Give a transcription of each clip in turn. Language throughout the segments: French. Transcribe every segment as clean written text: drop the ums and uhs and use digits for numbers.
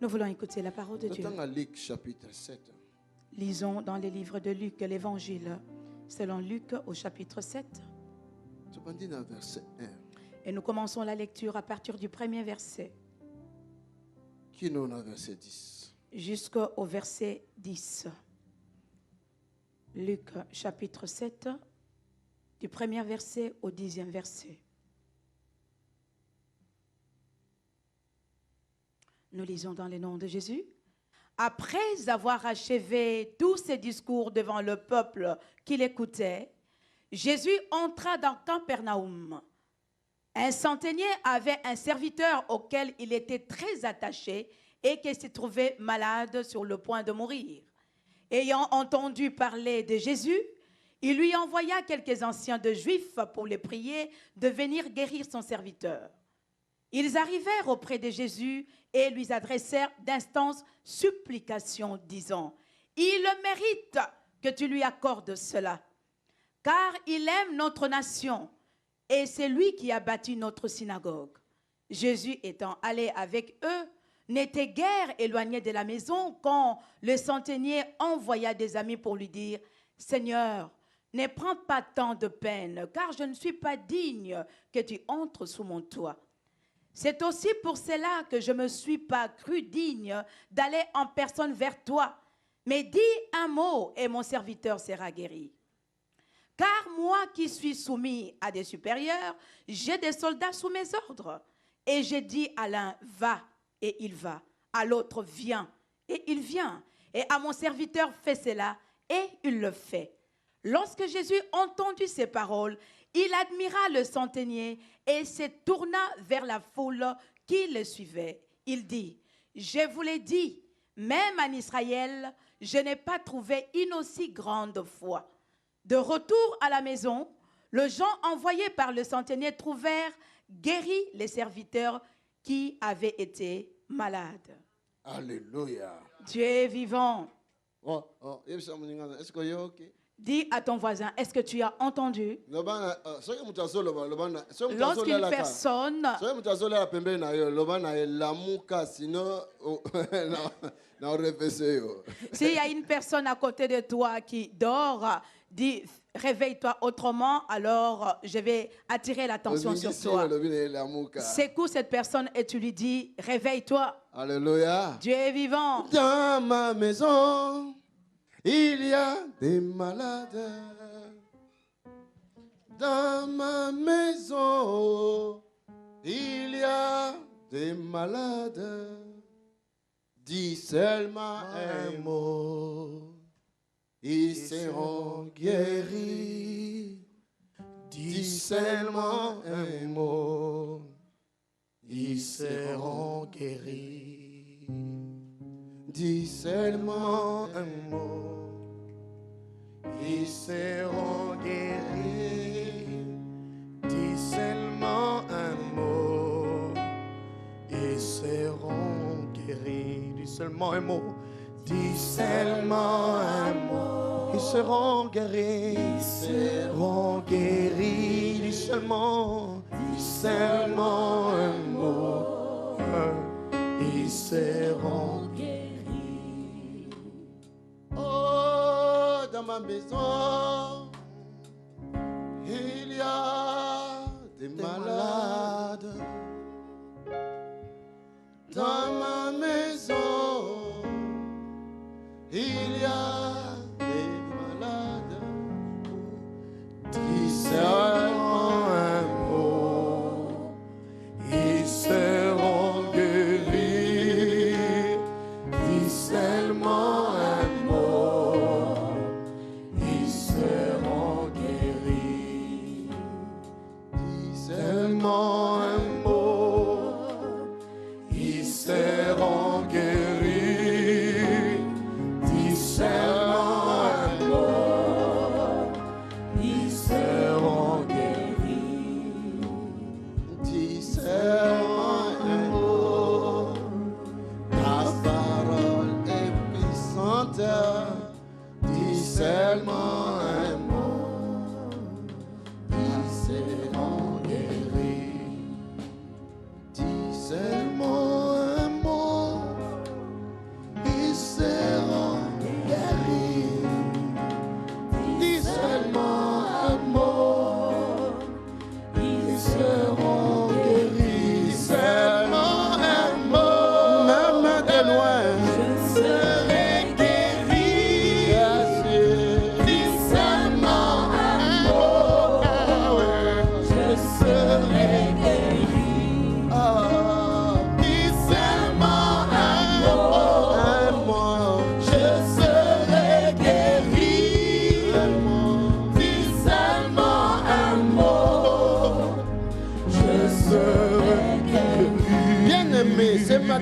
Nous voulons écouter la parole de Dieu. Luc chapitre 7. Lisons dans les livres de Luc, l'évangile selon Luc au chapitre 7. Verset 1. Et nous commençons la lecture à partir du premier verset Qui nous a verset 10. jusqu'au verset 10. Luc chapitre 7, du premier verset au 10e verset. Nous lisons dans le nom de Jésus. Après avoir achevé tous ses discours devant le peuple qui l'écoutait, Jésus entra dans Capernaum. Un centenier avait un serviteur auquel il était très attaché et qui se trouvait malade sur le point de mourir. Ayant entendu parler de Jésus, il lui envoya quelques anciens de Juifs pour les prier de venir guérir son serviteur. Ils arrivèrent auprès de Jésus et lui adressèrent d'instances supplications, disant « Il mérite que tu lui accordes cela, car il aime notre nation, et c'est lui qui a bâti notre synagogue. » Jésus étant allé avec eux, n'était guère éloigné de la maison quand le centenier envoya des amis pour lui dire « Seigneur, ne prends pas tant de peine, car je ne suis pas digne que tu entres sous mon toit. C'est aussi pour cela que je ne me suis pas cru digne d'aller en personne vers toi. Mais dis un mot et mon serviteur sera guéri. Car moi qui suis soumis à des supérieurs, j'ai des soldats sous mes ordres. Et j'ai dit à l'un, va, et il va. À l'autre, viens, et il vient. Et à mon serviteur, fais cela, et il le fait. » Lorsque Jésus entendit ces paroles, il admira le centenier et se tourna vers la foule qui le suivait. Il dit, « Je vous l'ai dit, même en Israël, je n'ai pas trouvé une aussi grande foi. » De retour à la maison, les gens envoyés par le centenier trouvèrent guéris les serviteurs qui avaient été malades. Alléluia. Dieu est vivant. Est-ce que vous OK? Dis à ton voisin, est-ce que tu as entendu? Lorsqu'une personne... S'il y a une personne à côté de toi qui dort, dis, réveille-toi autrement, alors je vais attirer l'attention sur toi. Secoue cette personne et tu lui dis, réveille-toi. Alléluia. Dieu est vivant. Dans ma maison, il y a des malades. Dans ma maison, il y a des malades. Dis seulement un mot, ils seront guéris. Dis seulement un mot, ils seront guéris. Dis seulement un mot, ils seront guéris. Dis seulement un mot, ils seront guéris. Dis seulement un mot, dis seulement un mot, ils seront guéris. Ils seront guéris. Dis seulement un mot, ils seront guéris. Oh, dans ma maison, il y a des malades. Dans ma maison, il y a des malades. Dis seulement un mot, ils seront guéris. Dis seulement un mot, ils seront guéris. Dis seulement un mot, ils seront guéris. Dis seulement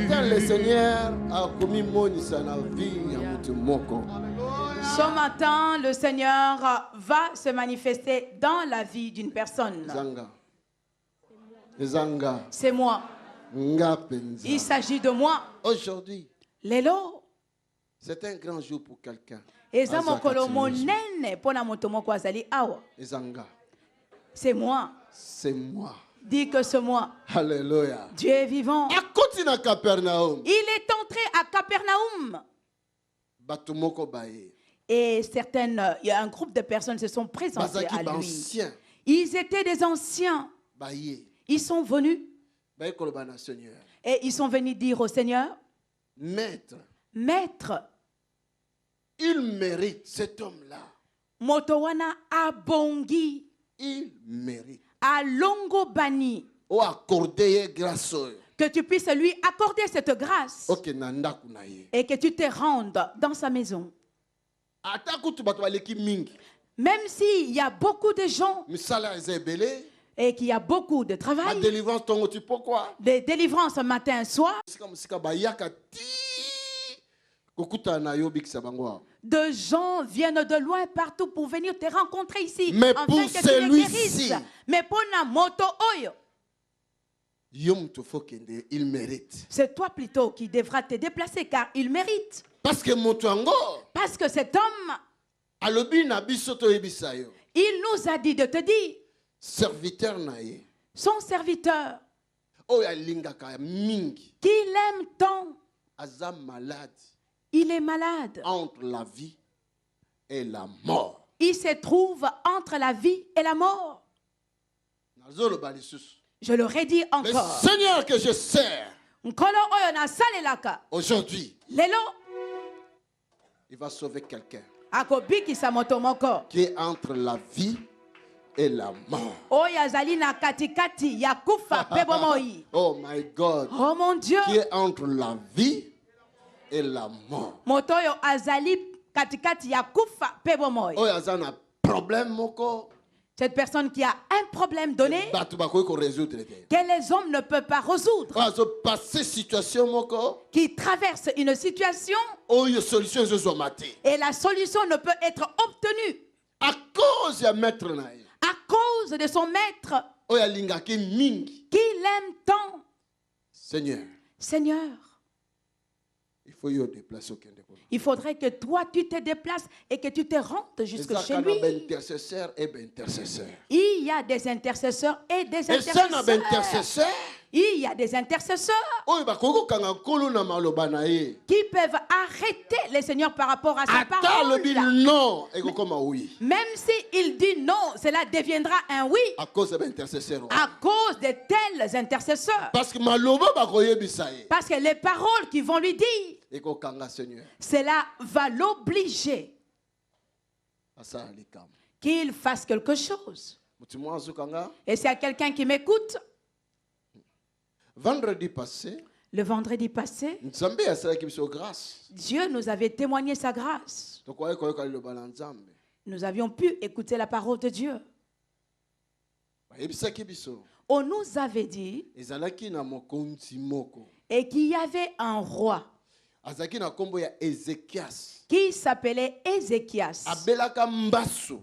matin, le Seigneur a commis monisa na vie ya mutu moko. Ce matin, le Seigneur va se manifester dans la vie d'une personne. Zanga. Zanga. C'est moi. Nga penza. Il s'agit de moi. Aujourd'hui, Lelo. c'est un grand jour pour quelqu'un. Eza mokolo monene pona moto moko azali awa. Zanga. C'est moi. C'est moi. Dis que c'est moi. Alléluia. Dieu est vivant. A côté na Capernaum. Il est entré à Capernaum. Batu moko baye. Et il y a un groupe de personnes se sont présentées à lui. Anciens. Ils étaient des anciens. Baye. Ils sont venus. Baye kolobana Seigneur. Et ils sont venus dire au Seigneur, Maître, Maître, il mérite cet homme-là. Motowana abongi, Il mérite. a longo bani, O accordé grâce. que tu puisses lui accorder cette grâce Ok, nanda kunaye. et que tu te rendes dans sa maison. Ata kutu batu baleki mingi. Même s'il y a beaucoup de gens Misala ezebele. et qu'il y a beaucoup de Ma travail, délivrance tongo tu pourquoi? des délivrances matin, soir, Musika bayaka ti. Kokuta na yo bikisa bango. de gens viennent de loin partout pour venir te rencontrer ici. Mais afin pour que tu les celui-ci, guérisses. Mais pour la moto oyo, Yom to fokende, il mérite. c'est toi plutôt qui devras te déplacer car il mérite. Parce que motuango, Parce que cet homme, alobi na biso to yebisa yo. il nous a dit de te dire, Serviteur na ye. son serviteur, Oya lingaka mingi. qu'il aime tant, Aza malade il est malade. entre la vie et la mort. Il se trouve entre la vie et la mort. Nazolo balisusu. Je leur ai dit Le encore. Seigneur que je sers Nkolo oyo na salelaka. aujourd'hui, Lelo il va sauver quelqu'un akobikisa moto moko. qui est entre la vie et la mort. Oyo azali na katikati ya kufa pe bomoi. Oh my God. Oh mon Dieu. Qui est entre la vie et la mort. Moto oyo azali katikati ya kufa pe bomoi. Oyo aza na problème moko. Cette personne qui a un problème donné Batu bakoki ko résoudre te. que les hommes ne peuvent pas résoudre, Oyo azo passer situation moko. qui traverse une situation Oyo solution ezozwama te. et la solution ne peut être obtenue À cause ya maître na ye. à cause de son maître Oyo alingaki mingi. qu'il aime tant. Seigneur, Seigneur, il faut yo déplacer okende kuna. il faudrait que toi tu te déplaces et que tu te rendes jusque chez Ezaka na lui. intercesseur et intercesseur. Il y a des intercesseurs et des Et ça na intercesseurs. intercesseur. Il y a des intercesseurs Oyo bakoki kokanga nkolo na maloba na ye. qui peuvent arrêter les seigneurs par rapport à sa Ata parole. alobi non ekokoma oui. Même s'il dit non, cela deviendra un oui À cause de l'intercesseur. à cause de tels intercesseurs. Parce que maloba bakoyebisa ye. Parce que les paroles qu'ils vont lui dire, Ekokanga Seigneur. cela va l'obliger Asala likambo. qu'il fasse quelque chose. Mutu mwa azokanga. Et s'il y a quelqu'un qui m'écoute, Vendredi passé, le vendredi passé, Nzambe asalaki biso grâce. Dieu nous avait témoigné sa grâce. Tokoye koyoka liloba na Nzambe. Nous avions pu écouter la parole de Dieu. Bayebisaki biso. On nous avait dit Ezalaki na mokonzi moko. et qu'il y avait un roi Azalaki na kombo ya Ézéchias. qui s'appelait Ézéchias. Abelaka mbasu.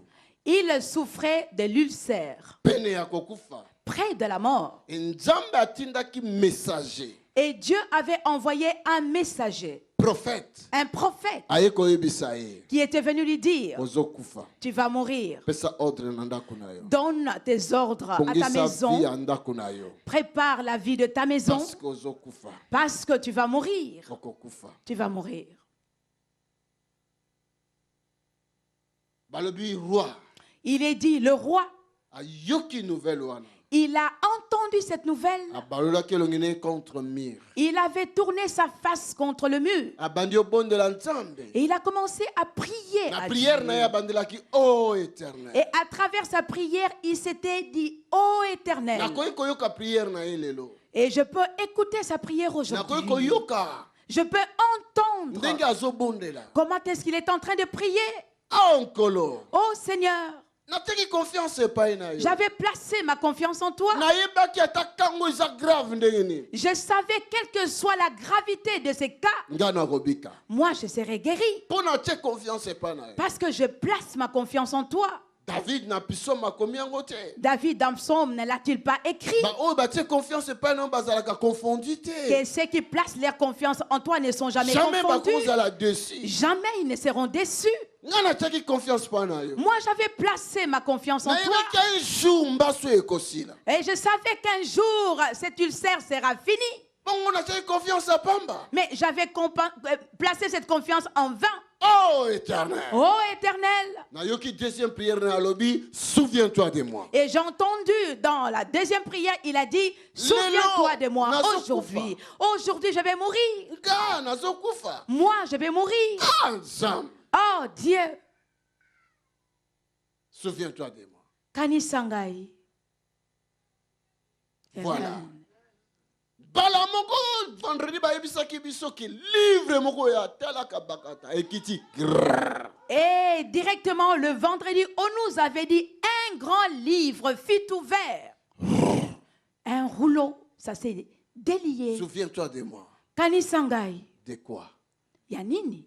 Il souffrait de l'ulcère, Pene ya kokufa. près de la mort. Nzambe atindaki messager. Et Dieu avait envoyé un messager, Prophète. un prophète, Aye koyebisa ye. qui était venu lui dire, Ozokufa. tu vas mourir. Pesa ordre na ndako na yo. Donne tes ordres à ta Bongisa vie maison. ya ndako na yo. Prépare la vie de ta maison Parce que ozokufa. parce que tu vas mourir. Okokufa. Tu vas mourir. Balobi roi. Il est dit, le roi, Ayoki nouvelle wana. il a entendu cette nouvelle. Abalolaki elongine contre mur. Il avait tourné sa face contre le mur. Abandi obondela Nzambe. Et il a commencé à prier. La à prière Dieu. na ya bandelaki oh éternel. Et à travers sa prière, il s'était dit, ô Éternel. Nakoyi koyoka prière na ye lelo. Et je peux écouter sa prière Nakoyi aujourd'hui. koyoka Je peux ndenge entendre azobondela. comment est-ce qu'il est en train de prier. Ah onkolo. Ô Seigneur, nateki confiance epai na yo. J'avais placé ma confiance en toi. Nayebaki ata kango eza grave ndenge nini. Je savais, quelle que soit la gravité de ces cas, Nga nakobika. moi je serai guéri. Mpo natie confiance epai na yo. Parce que je place ma confiance en toi. David na psaume akomi yango te. David dans Psaume ne l'a-t-il pas écrit? Ba oyo batie confiance epai na yo bazalaka confondu te. Que ceux qui placent leur confiance en toi ne sont jamais Jamais confondus. bakozala dessus. Jamais ils ne seront déçus. Nga natiaki confiance mpa na yo. Moi j'avais placé ma confiance en toi. Nayebaki un jour mbaso ekosila. Et je savais qu'un jour cet ulcère sera fini. Bongo natiaki confiance à pamba. Mais j'avais placé cette confiance en vain. Oh éternel. Oh Éternel. Nayoki deuxième prière na lobi, souviens-toi de moi. Et j'ai entendu dans la deuxième prière, il a dit, souviens-toi de moi aujourd'hui. Aujourd'hui, je vais mourir. Nga nazokufa. Moi, je vais mourir. Ah Nzambe. Oh Dieu. Souviens-toi de moi. Kanisangai. Voilà. Bala moko vendredi ba yebisaki biso ki livre moko ya talaka bakata ekiti. Et directement le vendredi, on nous avait dit un grand livre fut ouvert. Un rouleau, ça s'est délié. Souviens-toi de moi. Kanisangai. De quoi? Yanini.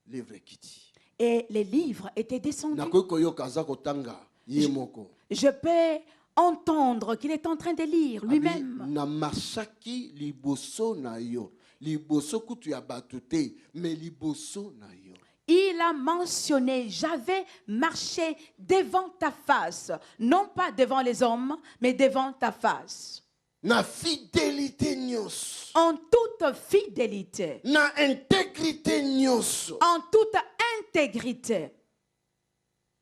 Livre ekiti. Et les livres étaient descendus. Nakoki koyoka za kotanga ye moko. Je peux entendre qu'il est en train de lire lui-même. Na marchaki liboso na yo. Liboso kutu ya batute, mais liboso na yo. Il a mentionné, j'avais marché devant ta face, non pas devant les hommes, mais devant ta face. Na fidélité nyos. En toute fidélité, Na intégrité nyos. en toute intégrité,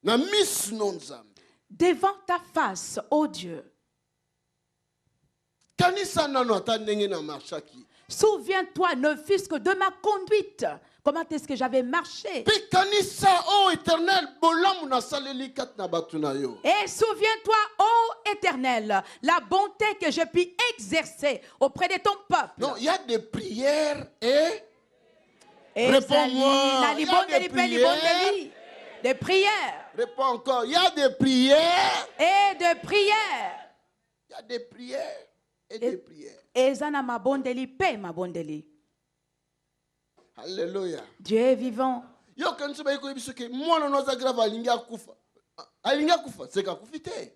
Na mis non Nzambe. devant ta face, ô Dieu. Kanisa nano ata ndenge na marchaki. Souviens-toi, ne fût-ce que de ma conduite. Comment est-ce que j'avais marché? Pe kanisa oh éternel bolamu na saleli kat na batu na yo. Et souviens-toi, ô Éternel, la bonté que je puis exercer auprès de ton peuple. Non, il y a des prières et Réponds-moi. Il y a des prières. Des prières. Réponds encore. Il y a des prières. Et de prières. Il y a des prières et des prières. Et zana ma bondeli, paix ma bondeli. Alléluia. Dieu est vivant. Yo kanisa ba yiko biso ke mwana noza grave alingi akufa. Alingi akufa, c'est kakufi te.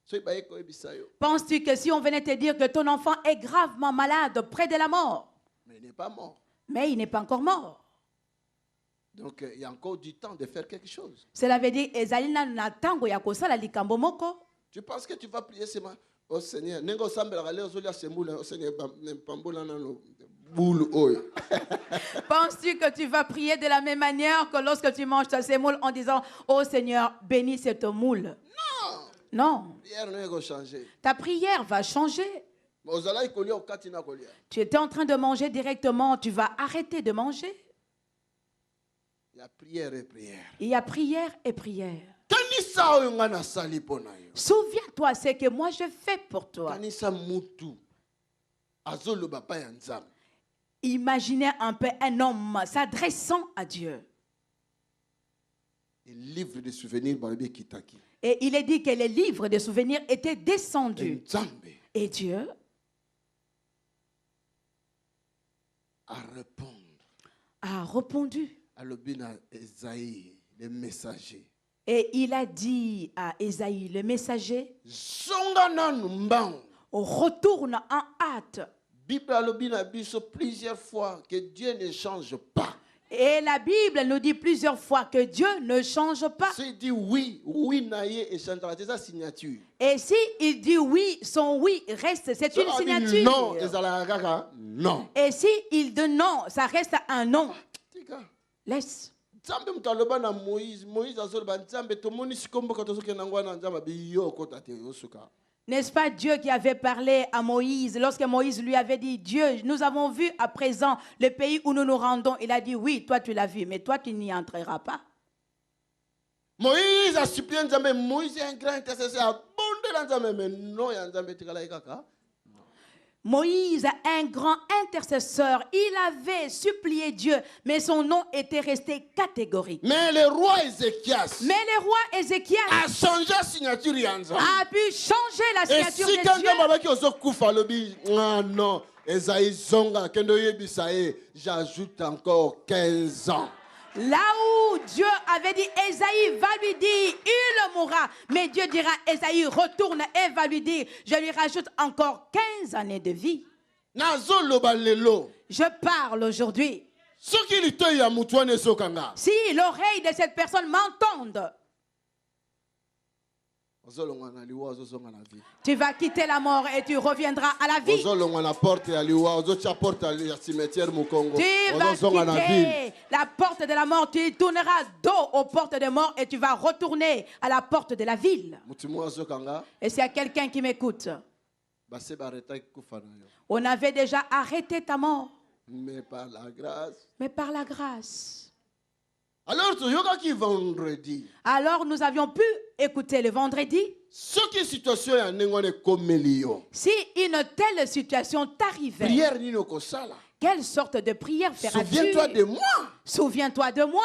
So ba yiko bisa yo. Penses-tu que si on venait te dire que ton enfant est gravement malade, près de la mort, Mais il n'est pas mort. mais il n'est pas encore mort? Donc il y a encore du temps de faire quelque chose. Cela veut dire ezalina na tango ya kosala likambo moko. Tu penses que tu vas prier seulement oh Seigneur, nengo sambela kale ozolia semula oh Seigneur pambola nano boule oyo. Penses-tu que tu vas prier de la même manière que lorsque tu manges ta semoule en disant oh Seigneur, bénis cette moule? Non. Non. Prière ne changer. Ta prière va changer. Ozala ikolia okati na kolia. Tu étais en train de manger directement, tu vas arrêter de manger. Il y a prière et prière. Il y a prière et prière. Kanisa oyo nga na sali pona yo. Souviens-toi ce que moi je fais pour toi. Kanisa mutu azoloba pa ya Nzambe. Imaginez un peu un homme s'adressant à Dieu. Et livre de souvenirs balobi kitaki. Et il est dit que les livres de souvenirs étaient descendus. Nzambe Et Dieu a répondre. a répondu. Alobi na Esaïe, le messager. Et il a dit à Ésaïe, le messager, Zonga nanu mbango. retourne en hâte. Bible alobi na biso plusieurs fois que Dieu ne change pas. Et la Bible nous dit plusieurs fois que Dieu ne change pas. S'il dit oui, oui naye et changera, c'est sa signature. Et si il dit oui, son oui reste, c'est une So, signature. non, ezala kaka non. Et si il dit non, ça reste un non. Tika. Laisse. Nzambe mutu aloba na Moïse, Moïse azoloba Nzambe tomoni sikomboka tozokenda ngwana Nzambe biyo kota te yosuka. N'est-ce pas Dieu qui avait parlé à Moïse lorsque Moïse lui avait dit, Dieu, nous avons vu à présent le pays où nous nous rendons. Il a dit, oui, toi tu l'as vu, mais toi tu n'y entreras pas. Moïse a supplié Nzambe, Moïse est un grand intercesseur, abondé Nzambe, mais non ya Nzambe tikala kaka. Moïse, un grand intercesseur, il avait supplié Dieu, mais son nom était resté catégorique. Mais le roi Ézéchias Mais le roi Ézéchias a changé la signature Yanza. a pu changer la Et signature si de quand Dieu. non, Esaïe Zonga, Kendo Yebisae, j'ajoute encore 15 ans. Là où Dieu avait dit, Esaïe va lui dire, il mourra. Mais Dieu dira, Esaïe retourne et va lui dire, je lui rajoute encore 15 années de vie. Je parle aujourd'hui. Si l'oreille de cette personne m'entende, tu vas quitter la mort et tu reviendras à la vie. Tu vas quitter la porte de la mort, tu tourneras dos aux portes de mort et tu vas retourner à la porte de la ville. Et s'il y a quelqu'un qui m'écoute, on avait déjà arrêté ta mort. Mais par la grâce. Mais par la grâce. Alors nous avions pu écouter le vendredi. Si une telle situation t'arrivait, quelle sorte de prière feras-tu? Souviens-toi de moi. Souviens-toi de moi.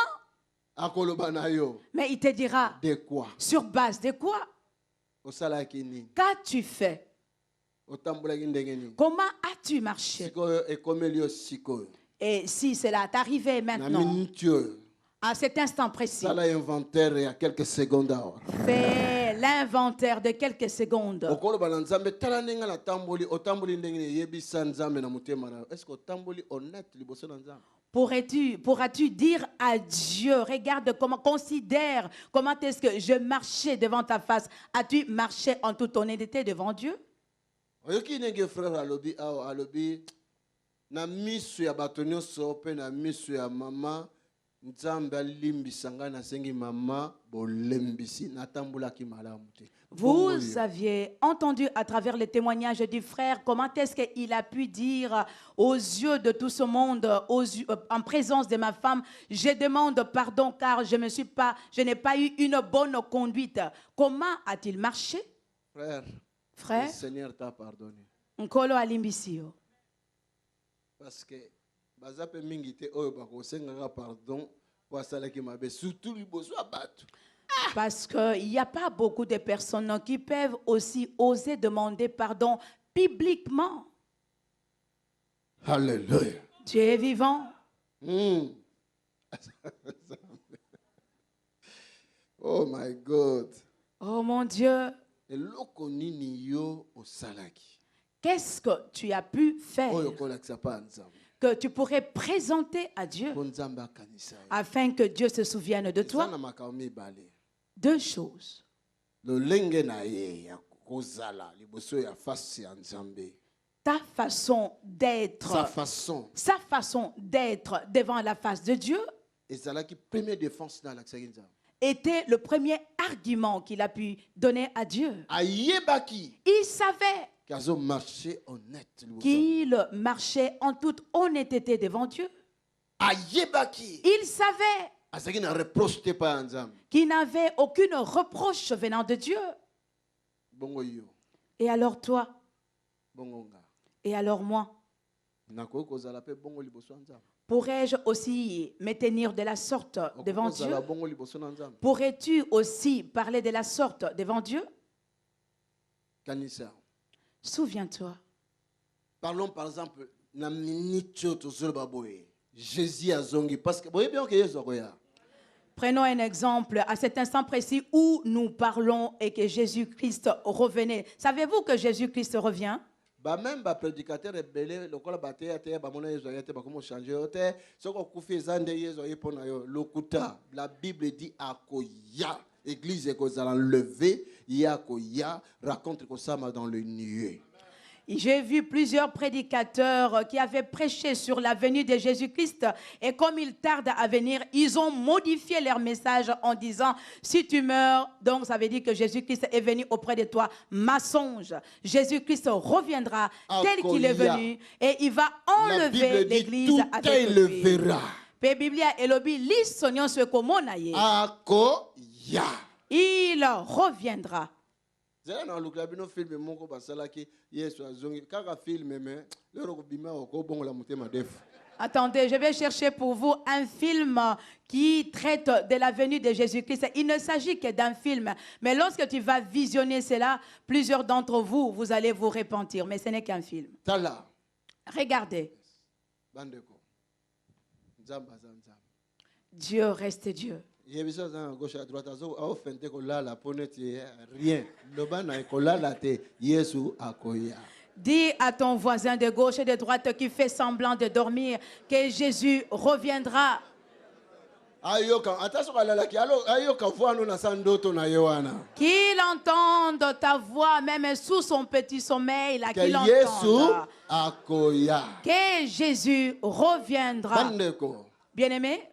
Mais il te dira, de quoi? Sur base de quoi? Qu'as-tu fait? Comment as-tu marché? Et si cela t'arrivait maintenant, à cet instant précis, fais l'inventaire de quelques secondes. Pourras-tu dire à Dieu, regarde comment, considère comment est-ce que je marchais devant ta face. As-tu marché en toute honnêteté devant Dieu? Vous aviez entendu à travers le témoignage du frère comment est-ce qu'il a pu dire aux yeux de tout ce monde, en présence de ma femme, je demande pardon car je n'ai pas eu une bonne conduite. Comment a-t-il marché? Frère, le Seigneur t'a pardonné. Nkolo alimbisio. Parce que parce qu'il n'y a pas beaucoup de personnes qui peuvent aussi oser demander pardon publiquement. Alléluia. Dieu est vivant. Oh my God. Oh mon Dieu. Qu'est-ce que tu as pu faire que tu pourrais présenter à Dieu afin que Dieu se souvienne de toi? Deux choses. Ta façon d'être, sa façon d'être devant la face de Dieu était le premier argument qu'il a pu donner à Dieu. Il savait qu'il marchait en toute honnêteté devant Dieu. Il savait qu'il n'avait aucune reproche venant de Dieu. Et alors toi? Et alors moi? Pourrais-je aussi me tenir de la sorte devant Dieu? Pourrais-tu aussi parler de la sorte devant Dieu? Souviens-toi. Parlons par exemple Jésus a zongi parce que vous voyez bien que Jésus a. Prenons un exemple à cet instant précis où nous parlons et que Jésus-Christ revenait. Savez-vous que Jésus-Christ revient? Même les prédicateurs rebelles, la Bible dit akoya, l'église est enlevée, yakoya, raconte que ça dans le nuée. J'ai vu plusieurs prédicateurs qui avaient prêché sur la venue de Jésus-Christ et comme il tarde à venir, ils ont modifié leur message en disant si tu meurs, donc ça veut dire que Jésus-Christ est venu auprès de toi. Mensonge. Jésus-Christ reviendra tel qu'il est venu et il va enlever l'église avec lui. La Bible dit il reviendra. zela na lukla bino film moko basalaki Yesu azongi kaka film mais lero kobima okobongola mutema defu. Attendez, je vais chercher pour vous un film qui traite de la venue de Jésus-Christ. Il ne s'agit que d'un film. Mais lorsque tu vas visionner cela, plusieurs d'entre vous, vous allez vous repentir. Mais ce n'est qu'un film. Tala. Regardez. Bandeko. Nzamba za nzamba. Dieu reste Dieu. Yebiso za à gauche à droite azo a ofente ko la la poneti rien. Loba na ko la la te Yesu akoya. Dis à ton voisin de gauche et de droite qui fait semblant de dormir que Jésus reviendra. Qu'il entende ta voix, même sous son petit sommeil, là, qu'il entende. Que Jésus reviendra. Bien-aimé,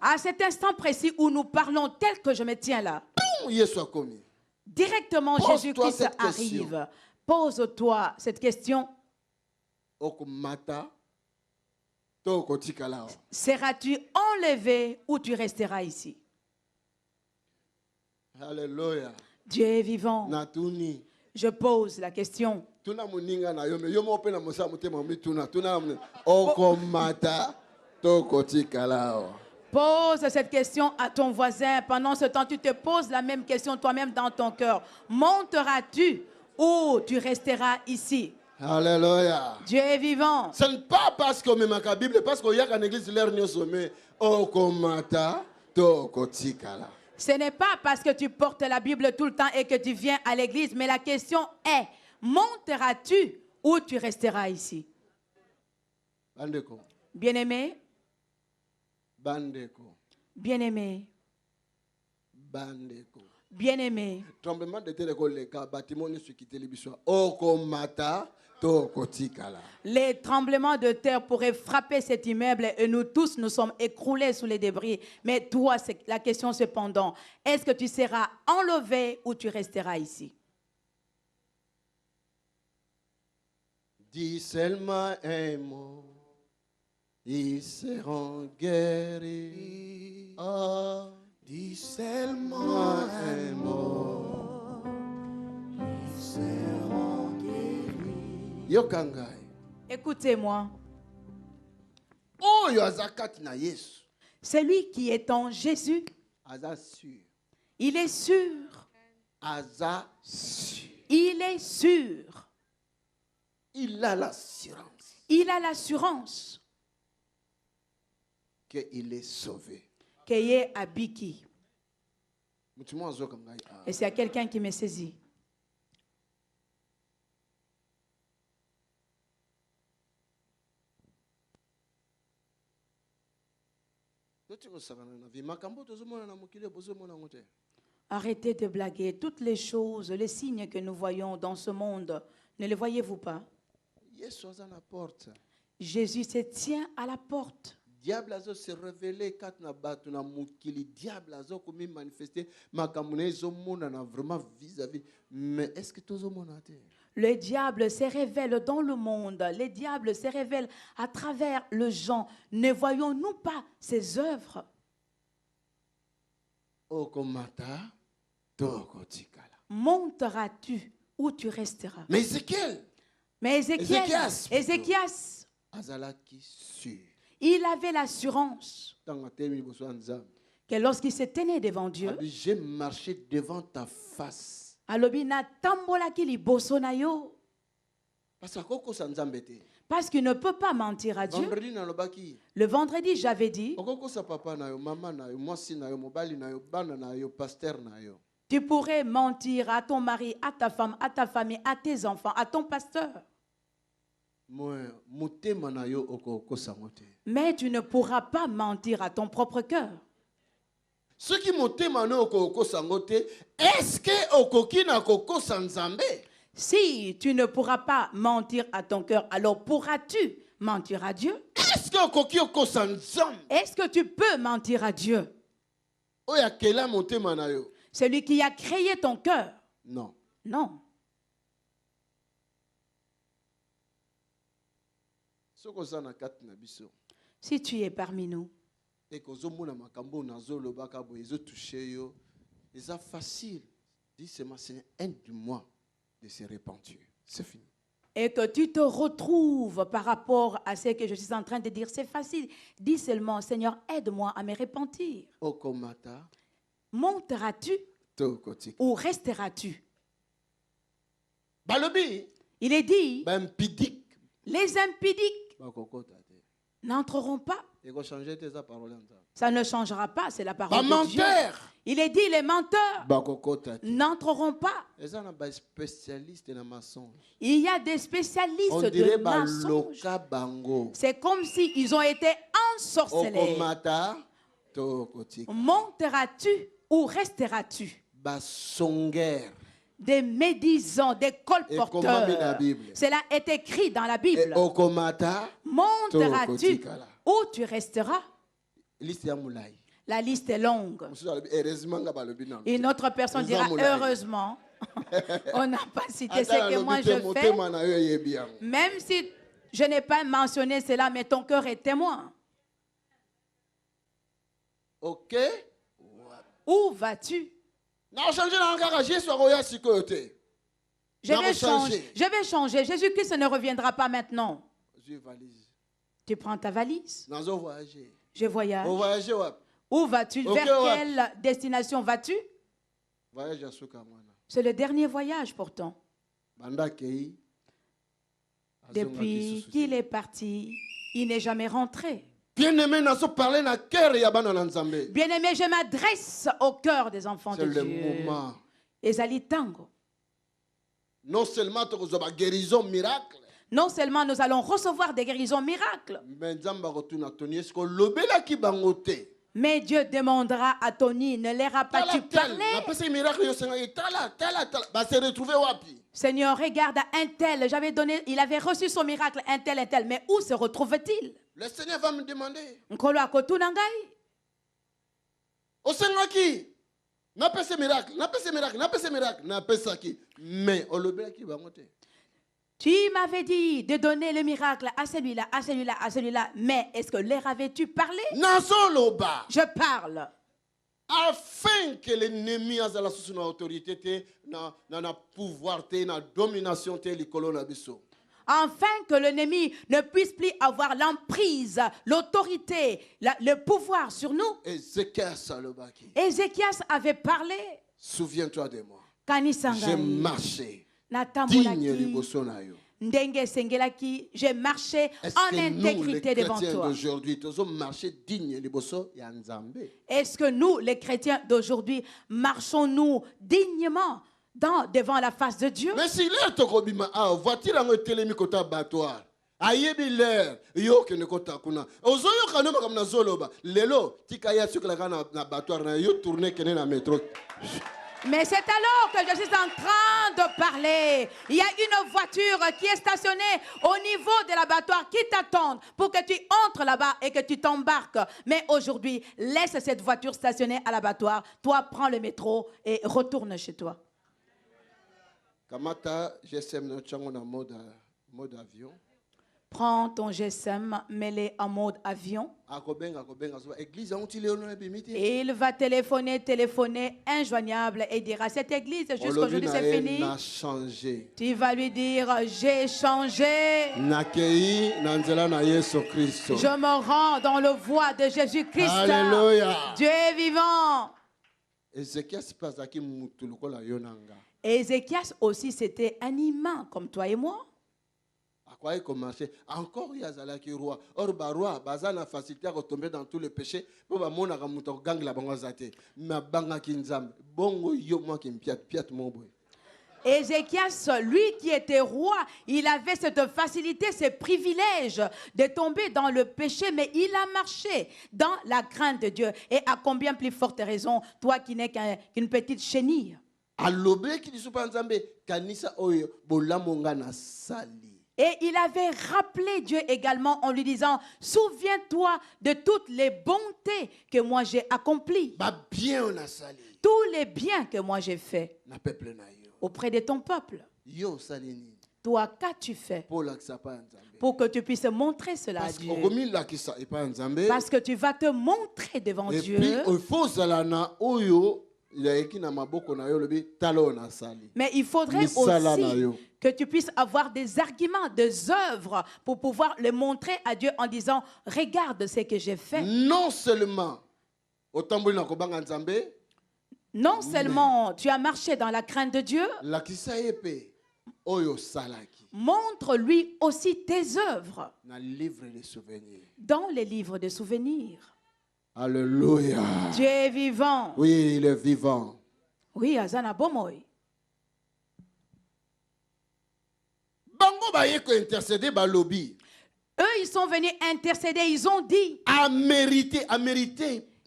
à cet instant précis où nous parlons tel que je me tiens là, directement Jésus-Christ arrive. Pose-toi cette question. Seras-tu enlevé ou tu resteras ici? Alléluia. Dieu est vivant. Je pose la question. Pose cette question à ton voisin. Pendant ce temps, tu te poses la même question toi-même dans ton cœur. Monteras-tu ou tu resteras ici? Alléluia. Dieu est vivant. Ce n'est pas parce qu'on met ma Bible, parce qu'il y a une église l'air nous sommet. Ce n'est pas parce que tu portes la Bible tout le temps et que tu viens à l'église, mais la question est, monteras-tu ou tu resteras ici? Bien-aimé. Bien-aimé. Bien-aimé. Tremblement de terre, bâtiment ne se quitte les bisous. Les tremblements de terre pourraient frapper cet immeuble et nous tous nous sommes écroulés sous les débris. Mais toi, c'est la question cependant, est-ce que tu seras enlevé ou tu resteras ici? Dis seulement un mot, ils seront guéris. Oh, dis seulement un mot, ils seront guéris. Yokangai. Écoutez-moi. Oh, yozakat na Yesu. Celui qui est en Jésus, il est sûr. Il est sûr. Il a l'assurance. Il a l'assurance qu'il est sauvé. Qu'il est à Biki. Et c'est à quelqu'un qui me saisit. Arrêtez de blaguer. Toutes les choses, les signes que nous voyons dans ce monde, ne les voyez-vous pas? Jésus se tient à la porte. Diable a se révélé quand na batu na mukili. Diable a commis manifester makamunezo mona na vraiment vis-à-vis. Mais est-ce que tout le monde a été? Le diable se révèle dans le monde. Le diable se révèle à travers le gens. Ne voyons-nous pas ses œuvres? Monteras-tu ou tu resteras? Mais Ézéchiel. Mais Ézéchias, il avait l'assurance que lorsqu'il se tenait devant Dieu, j'ai marché devant ta face. Parce qu'il ne peut pas mentir à Dieu. Le vendredi, j'avais dit, tu pourrais mentir à ton mari, à ta femme, à ta famille, à tes enfants, à ton pasteur. Mais tu ne pourras pas mentir à ton propre cœur. Est-ce que si tu ne pourras pas mentir à ton cœur, alors pourras-tu mentir à Dieu? Est-ce que tu peux mentir à Dieu? Celui qui a créé ton cœur. Non. Non. Si tu es parmi nous C'est facile. Dis seulement, Seigneur, aide-moi de se repentir. C'est fini. Et que tu te retrouves par rapport à ce que je suis en train de dire, c'est facile. Dis seulement, Seigneur, aide-moi à me repentir. Okomata. Monteras-tu Tokotika. ou resteras-tu? Balobi. Il est dit, Impidique. les impudiques Bakokota te. n'entreront pas. Et qu'on change tes paroles en temps. Ça ne changera pas, c'est la parole de Dieu. Menteur. Il est dit, les menteurs Bakokota te. n'entreront pas. Et ça, on a spécialiste dans le mensonge. Il y a des spécialistes On dirait de mensonges. Baloka Bango. C'est comme s'ils ont été ensorcelés. Okomata. Tokotika. Monteras-tu ou resteras-tu? Basonger. Des médisants, des colporteurs. Cela est écrit dans la Bible. Et Okomata. Monteras-tu ou tu resteras? Liste ya moulai. La liste est longue. Une autre personne dira heureusement, on n'a pas cité ce que moi je fais. Même si je n'ai pas mentionné cela, mais ton cœur est témoin. Ok. Où vas-tu? Je vais changer. Jésus-Christ ne reviendra pas maintenant. Tu prends ta valise. Je voyage. Où vas-tu? Vers quelle destination vas-tu? C'est le dernier voyage pourtant. Depuis qu'il est parti, il n'est jamais rentré. Bien-aimé, je m'adresse au cœur des enfants de Dieu. C'est le moment. Ezali tango. Non seulement tu reçois guérison miracle. Non seulement nous allons recevoir des guérisons miracles. Mais Dieu demandera à Tony, ne leur a pas-tu parlé? Seigneur, regarde à un tel, il avait reçu son miracle, un tel, mais où se retrouve-t-il? Le Seigneur va me demander. Tu m'avais dit de donner le miracle à celui-là, à celui-là, à celui-là, mais est-ce que leur avais-tu parlé? Je parle. Afin que l'ennemi ait la source autorité, na pouvoir, na domination, Afin que l'ennemi ne puisse plus avoir l'emprise, l'autorité, le pouvoir sur nous. Ézéchias avait parlé. Souviens-toi de moi. J'ai marché digne j'ai marché en intégrité devant toi. Est-ce que nous, les chrétiens d'aujourd'hui, marchons-nous dignement devant la face de Dieu? Mais si l'air tokobima voiture en télémi kota abattoir. Ayebi l'air yo ke ne kota kuna. Ozoyo kanoma comme na zoloba. Lelo tikaya sukla kana na abattoir na yo tourner kene na métro. Mais c'est alors que je suis en train de parler. Il y a une voiture qui est stationnée au niveau de l'abattoir qui t'attend pour que tu entres là-bas et que tu t'embarques. Mais aujourd'hui, laisse cette voiture stationnée à l'abattoir. Toi, prends le métro et retourne chez toi. Kamata, GSM no chango na mode avion. Prends ton GSM, mets-le en mode avion. Et il va téléphoner injoignable et dira, cette église jusqu'aujourd'hui c'est fini. Tu vas lui dire, j'ai changé. Je me rends dans le voie de Jésus-Christ. Alléluia. Dieu est vivant. Ézéchias aussi c'était un humain comme toi et moi. Encore il y a Zalaki roi. Or, roi, bazana facilité à retomber dans tous les péchés. Pour ba mona ga muto gang la bangazate. Ma banga kinzam. Bongo yo moi qui piat mon boy. Ézéchias, lui qui était roi, il avait cette facilité, ce privilège de tomber dans le péché, mais il a marché dans la crainte de Dieu. Et à combien plus forte raison, toi qui n'es qu'une petite chenille. Et il avait rappelé Dieu également en lui disant, souviens-toi de toutes les bontés que moi j'ai accomplies. Tous les biens que moi j'ai faits auprès de ton peuple. Toi, qu'as-tu fait pour que tu puisses montrer cela à Dieu? Parce que tu vas te montrer devant Dieu. Mais il faudrait aussi que tu puisses avoir des arguments, des œuvres pour pouvoir les montrer à Dieu en disant, regarde ce que j'ai fait. Non seulement tu as marché dans la crainte de Dieu, montre-lui aussi tes œuvres dans les livres de souvenirs. Alléluia. Dieu est vivant. Oui, il est vivant. Oui, Azana Bomoy. Bango bayeko intercéder balobi. Eux, ils sont venus intercéder, ils ont dit. À mériter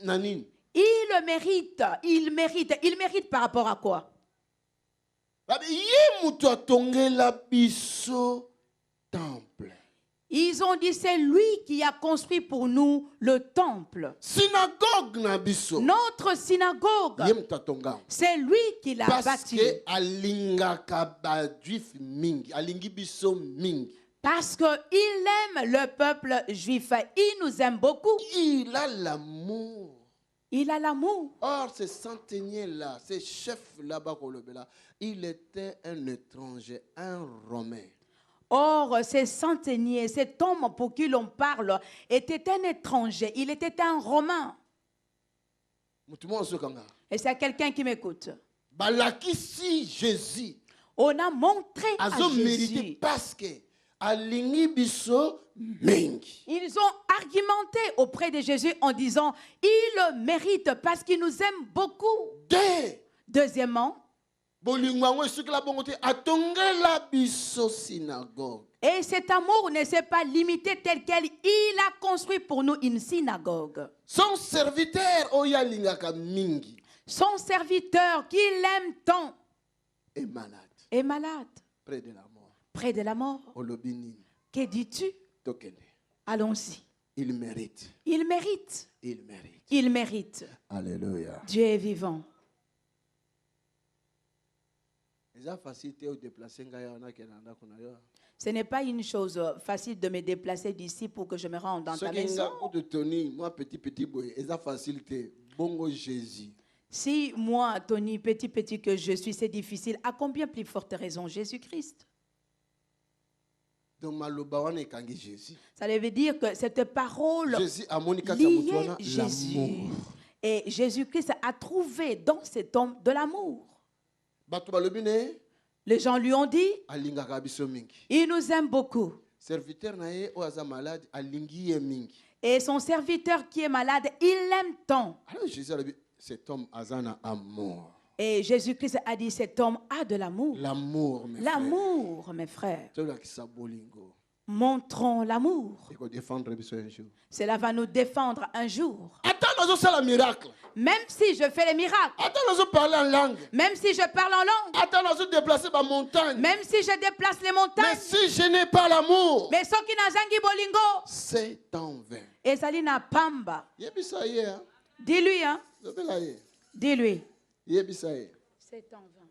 nanine. Il mérite, il mérite. Il mérite par rapport à quoi? Temple. Ils ont dit, c'est lui qui a construit pour nous le temple. Synagogue na biso. Notre synagogue. C'est lui qui l'a bâti. Parce que alingaka ba juif mingi, alingi biso mingi. Parce qu'il aime le peuple juif. Il nous aime beaucoup. Il a l'amour. Il a l'amour. Or, ce centenier-là, ce chef là-bas, il était un étranger, un Romain. Or, ce centenier, cet homme pour qui l'on parle, était un étranger. Il était un Romain. Et c'est quelqu'un qui m'écoute. Si Jésus, on a montré à Jésus. Parce que ils ont argumenté auprès de Jésus en disant, il mérite parce qu'il nous aime beaucoup. Deuxièmement, et cet amour ne s'est pas limité tel quel. Il a construit pour nous une synagogue. Son serviteur qui l'aime tant est malade. Près de la mort. Près de la mort. Que dis-tu? Allons-y. Il mérite. Il mérite. Il mérite. Il mérite. Alléluia. Dieu est vivant. Ce n'est pas une chose facile de me déplacer d'ici pour que je me rende dans ta maison. Si moi, Tony, petit que je suis, c'est difficile, à combien plus forte raison Jésus-Christ? Ça veut dire que cette parole liée Jésus. Et Jésus-Christ a trouvé dans cet homme de l'amour. Les gens lui ont dit, il nous aime beaucoup. Et son serviteur qui est malade, il l'aime tant. Cet homme a un amour. Et Jésus-Christ a dit, cet homme a de l'amour. L'amour, mes frères. Montrons l'amour. Cela va nous défendre un jour. Même si je fais les miracles. Même si je parle en langue. Même si je déplace les montagnes. Mais si je n'ai pas l'amour, mais ceux qui n'ont bolingo, c'est en vain. Et ça dit na pamba. Dis-lui, hein. Dis-lui. C'est en vain.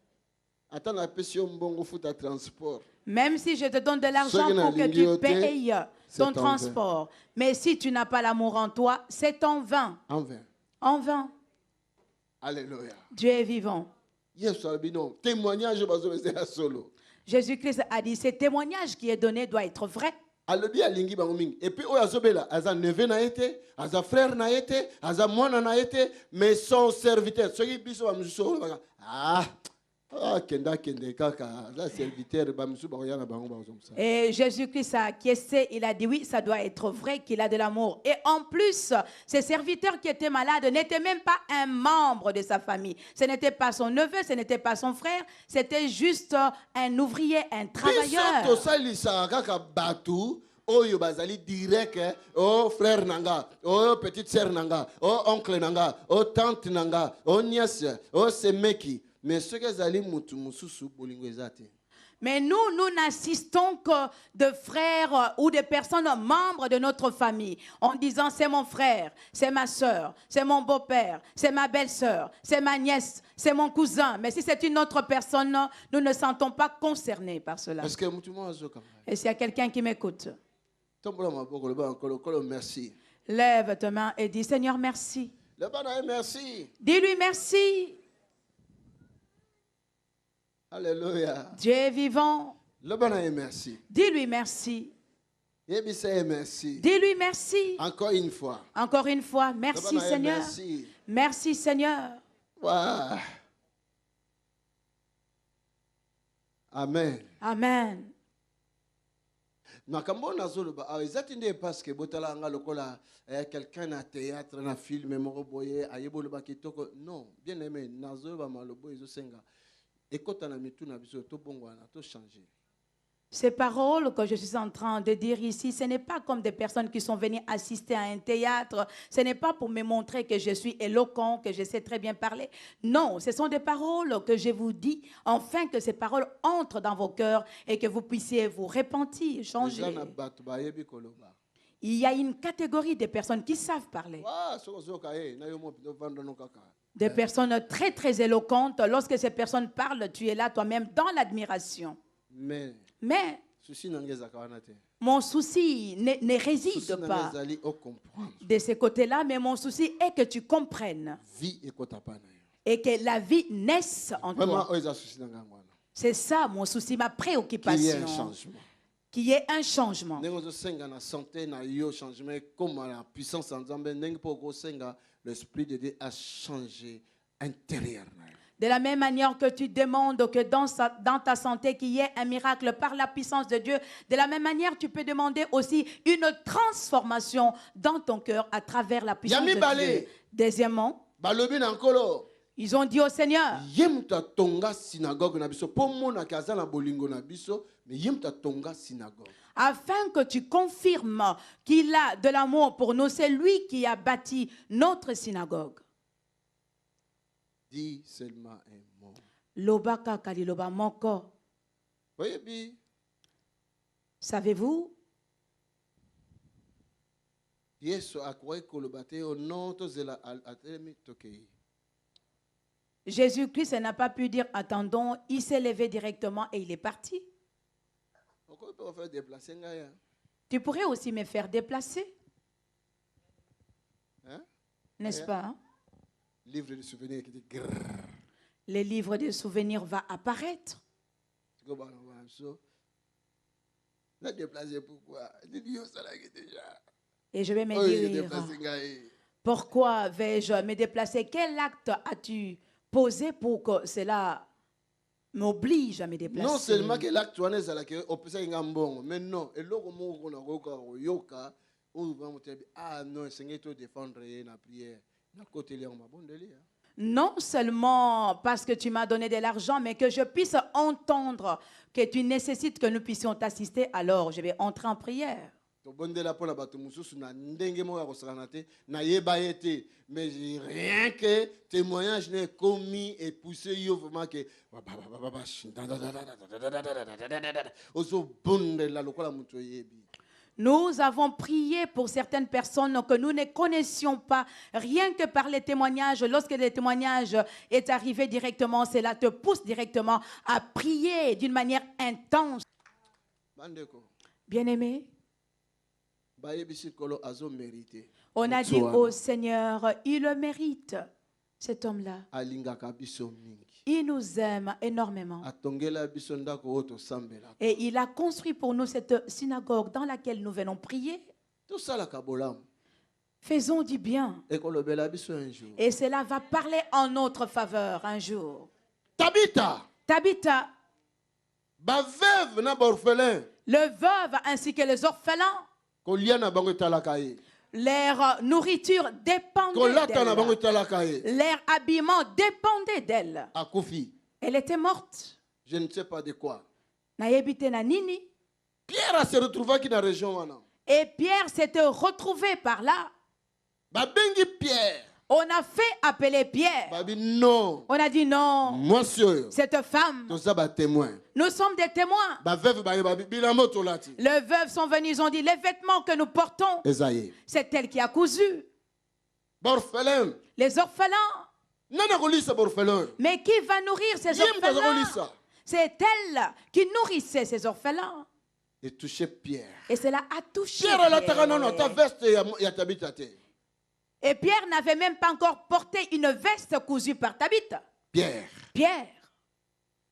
Même si je te donne de l'argent pour que tu payes ton transport. Mais si tu n'as pas l'amour en toi, c'est en vain. En vain. En vain. Alléluia. Dieu est vivant. Jésus-Christ a dit, ce témoignage qui est donné doit être vrai. Et puis, frère mais son serviteur. Et Jésus-Christ a acquiescé, il a dit oui, ça doit être vrai qu'il a de l'amour. Et en plus, ce serviteur qui était malade n'était même pas un membre de sa famille. Ce n'était pas son neveu, ce n'était pas son frère, c'était juste un ouvrier, un travailleur. Oyo bazali direct, oh frère nanga, oh petite sœur nanga, oh oncle nanga, oh tante nanga, oh nièce, oh semeki. Mais ce que zali mutu mususu bolingo ezate. Mais nous n'assistons que de frères ou de personnes membres de notre famille en disant c'est mon frère, c'est ma soeur, c'est mon beau-père, c'est ma belle-sœur, c'est ma nièce, c'est mon cousin. Mais si c'est une autre personne, nous ne sentons pas concernés par cela. Et s'il y a quelqu'un qui m'écoute, merci. Lève ta main et dis Seigneur merci. Merci. Dis-lui merci. Alléluia. Dieu est vivant. Le bon Dieu, merci. Dis-lui merci. Yebisa, merci. Dis-lui merci. Encore une fois. Encore une fois, merci Le bon Dieu, Seigneur. merci. Merci Seigneur. Wow. Amen. Amen. Makambo nazoloba ezati nde parce que botala nga lokola quelqu'un na théâtre na film moko boye ayeboloba kitoko non bien aimé nazoloba malobo ezosenga ekota na mitu na biso to bongwana to changer. Ces paroles que je suis en train de dire ici, ce n'est pas comme des personnes qui sont venues assister à un théâtre. Ce n'est pas pour me montrer que je suis éloquent, que je sais très bien parler. Non, ce sont des paroles que je vous dis, afin que ces paroles entrent dans vos cœurs et que vous puissiez vous repentir, changer. Il y a une catégorie de personnes qui savent parler. Des personnes très, très éloquentes. Lorsque ces personnes parlent, tu es là toi-même dans l'admiration. Mais mon souci ne réside pas de ce côté-là, mais mon souci est que tu comprennes et que la vie naisse en toi. C'est ça mon souci, ma préoccupation. Qu'il y ait un changement. L'Esprit de Dieu a changé intérieurement. De la même manière que tu demandes que dans ta santé qu'il y ait un miracle par la puissance de Dieu, de la même manière tu peux demander aussi une transformation dans ton cœur à travers la puissance de Dieu. Deuxièmement, ils ont dit au Seigneur, afin que tu confirmes qu'il a de l'amour pour nous, c'est lui qui a bâti notre synagogue. Dis seulement un mot. Lobaka kaliloba moko. Savez-vous? Jésus-Christ n'a pas pu dire attendons, il s'est levé directement et il est parti. Tu pourrais aussi me faire déplacer. Hein? N'est-ce pas? Hein? Livre de souvenirs qui dit le livre de souvenirs va apparaître. Et je vais me dire, pourquoi vais-je me déplacer? Quel acte as-tu posé pour que cela m'oblige à me déplacer? Non seulement que l'acte mais non, ah non, Seigneur, te défendre la prière. Non seulement parce que tu m'as donné de l'argent, mais que je puisse entendre que tu nécessites que nous puissions t'assister, alors je vais entrer en prière. Mais rien que témoignage n'est commis et poussé que nous avons prié pour certaines personnes que nous ne connaissions pas. Rien que par les témoignages, lorsque le témoignage est arrivé directement, cela te pousse directement à prier d'une manière intense. Bien-aimé, on a dit au Seigneur, il le mérite, cet homme-là. Il nous aime énormément. Et il a construit pour nous cette synagogue dans laquelle nous venons prier. Faisons du bien. Et cela va parler en notre faveur un jour. Tabitha. Le veuve ainsi que les orphelins. Leur nourriture dépendait d'elle. Leur habillement dépendait d'elle. Elle était morte. Je ne sais pas de quoi. Pierre se retrouva dans la région. Et Pierre s'était retrouvé par là. Pierre. On a fait appeler Pierre. Non. On a dit non. Monsieur. Cette femme. Nous sommes des témoins. Les veuves sont venues, ils ont dit les vêtements que nous portons, c'est elle qui a cousu. Les orphelins. Mais qui va nourrir ces orphelins? C'est elle qui nourrissait ces orphelins. Et touché Pierre. Et cela a touché Pierre. Et Pierre n'avait même pas encore porté une veste cousue par Tabitha. Pierre.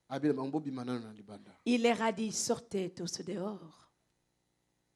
abile bango bimana na libanda Il leur a dit, sortez tous dehors.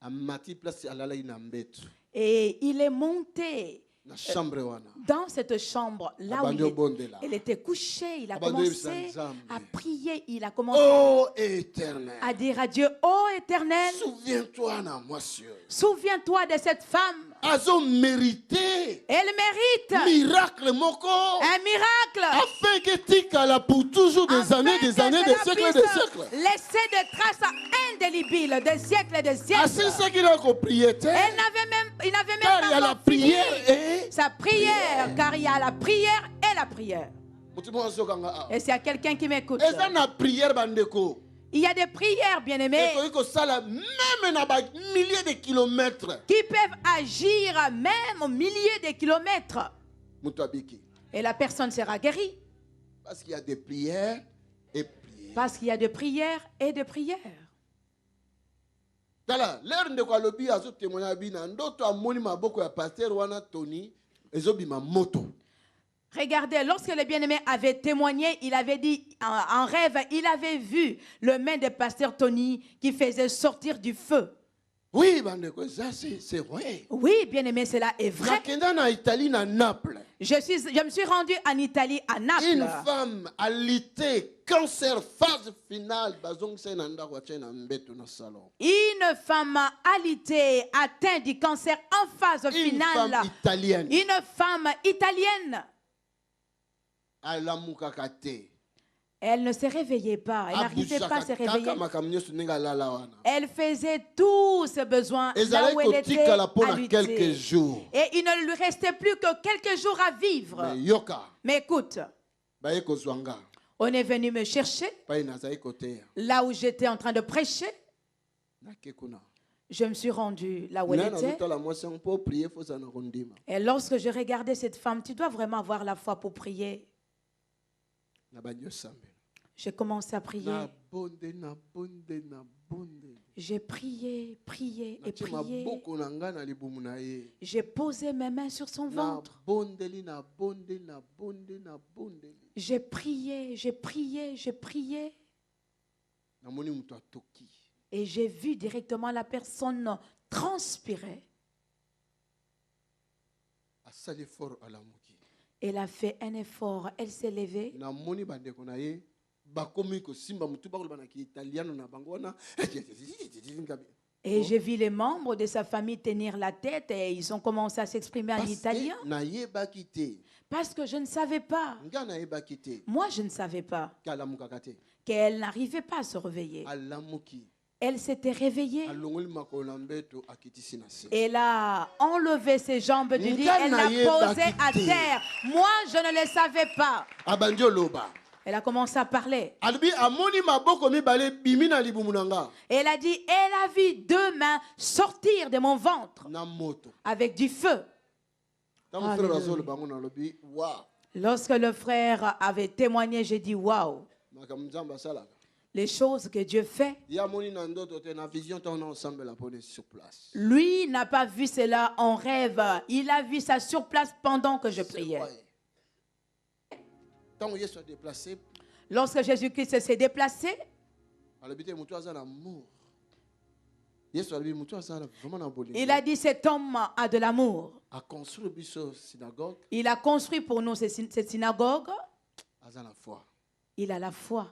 amati place alala ina mbetu Et il est monté na chambre wana dans cette chambre, là où abandi obondela il était couché. Il a Abandonné commencé Nzambe. à prier. Il a commencé oh éternel à dire à Dieu, ô Éternel, souviens-toi na monsieur souviens-toi de cette femme. azo mérité Elle mérite miracle moko un miracle. afin que tikala pour toujours des Afin années que des années cela des siècles puisse des siècles laisser des traces indélébiles, des siècles et des siècles. asilisaki na koprier te Il n'avait même car il y a pas la encore fini prière et sa prière, car il y a la prière et la prière. motu moko azokanga awa Et s'il y a quelqu'un qui m'écoute, eza na prière bandeko il y a des prières, bien-aimés, ekoki kosala même na bamilliers de kilomètres qui peuvent agir même au milliers de kilomètres. moto abiki Et la personne sera guérie. parce qu'il y a des prières et prières Parce qu'il y a de prières et de prières. tala lere ndeko alobi azotémoigna bina ndoto amoni maboko ya paster wana tony ezobima moto Regardez, lorsque le bien-aimé avait témoigné, il avait dit en rêve, il avait vu le main de pasteur Tony qui faisait sortir du feu. oui bandeko eza c'est vrai Oui, bien-aimé, cela est vrai. nakenda na italie na naples Je me suis rendu en Italie, à Naples. une femme alité cancer phase finale bazongisa na ndako atie na mbeto na salon Une femme alitée, atteinte du cancer en phase une finale. femme italienne Une femme italienne. alamukaka te Elle ne se réveillait pas. Elle n'arrivait pas à se réveiller. kaka makambo nyonso ndenge alala wana Elle faisait tous ses besoins là ezalaki où elle était kotikala mpona quelques alitée. jours Et il ne lui restait plus que quelques jours à vivre. mais yoka Mais écoute, baye kozwa nga on est venu me chercher pai nazali koteya là où j'étais en train de prêcher. nake kuna Je me suis rendu là où elle ngai était. nazotala mwasi yango mpo prie fozala na kondima Et lorsque je regardais cette femme, tu dois vraiment avoir la foi pour prier. na banyosambela J'ai commencé à prier. nabonde nabonde nabonde J'ai prié, prié et natie prié. maboko na ngai na libumu na ye J'ai posé mes mains sur son ventre. nabondeli nabonde nabonde nabondeli J'ai prié, j'ai prié, j'ai prié. namoni moto atoki Et j'ai vu directement la personne transpirer. asali fort alamuki Elle a fait un effort. Elle s'est levée. namoni bandeko na ye bakomi kosimba motu bakoloba na kiitaliano na bango wana Et j'ai vu les membres de sa famille tenir la tête et ils ont commencé à s'exprimer en italien. nayebaki te Parce que je ne savais pas. nga nayebaki te Moi, je ne savais pas ke alamukaka te qu'elle n'arrivait pas à se réveiller. alamuki Elle s'était réveillée. alongoli makolo na mbeto akitisi na se Elle a enlevé ses jambes du lit. Nga Elle l'a nayebaki posée à te. terre. Moi, je ne le savais pas. abandi oloba Elle a commencé à parler. alobi amoni maboko mibale bimi na libumu na nga Elle a dit, elle a vu deux mains sortir de mon ventre na moto avec du feu. ntango frère Alléluia. azoloba ngo nalobi wa Lorsque le frère avait témoigné, j'ai dit, waouh, makambo nzambe asalaka les choses que Dieu fait. ye amoni na ndoto te na vision ntango na osambela mpona sur place Lui n'a pas vu cela en rêve. Il a vu ça sur place pendant que je priais. ntango yesu adéplacé Lorsque Jésus-Christ s'est déplacé, alobi te motu aza na amour yesu alobi motu aza vraiment na bolingo il a dit, cet homme a de l'amour. aconstruire biso synagogue Il a construit pour nous cette synagogue. aza na foi Il a la foi.